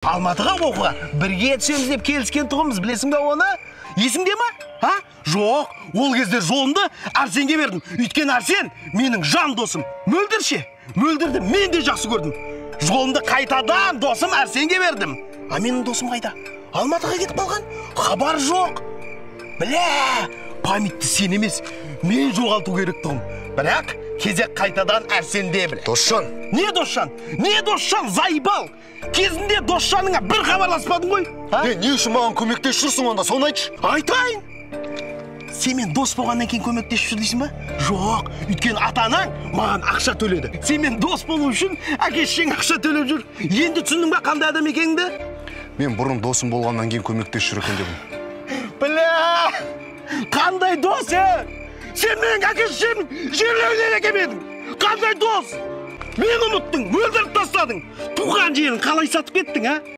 Алматыға оқуға бірге түсеміз деп келіскен тұғымыз, білесің бе оны? Есіңде ма? Ha? Жоқ, ол кезде жолымды Арсенге бердім. Өйткені Арсен менің жан досым. Мөлдірше, мөлдірді мен де жақсы көрдім. Жолымды қайтадан досым Арсенге бердім. А менің досым қайда? Алматыға кетіп қалған? Хабар жоқ. Біле, памятті сен емес, мен жоғалту керек тұғым. Бірақ кезек қайтадан Арсенде біле. Досжан. Не Досжан? Не Досжан? Зайбал. Кезінде Досжаныңа бір хабарласпадың ғой? Не үшін маған көмектесіп жүрсің онда, соны айтшы. Айтайын. Сен мен дос болғаннан кейін көмектесіп жүр дейсің ба? Жоқ, өйткені ата-анаң маған ақша төледі. Сен мен дос болу үшін әке-шешең ақша төлеп жүр. Енді түсіндің ба қандай адам екеніңді? Мен бұрын досым болғаннан кейін көмектесіп жүр екен дедім. Біле! Қандай дос, Сен менің әке-шешемнің жерлеуінен әкелмедің. Қандай дос? Мен ұмыттың, өлтіріп тастадың. Туған жерін қалай сатып кеттің,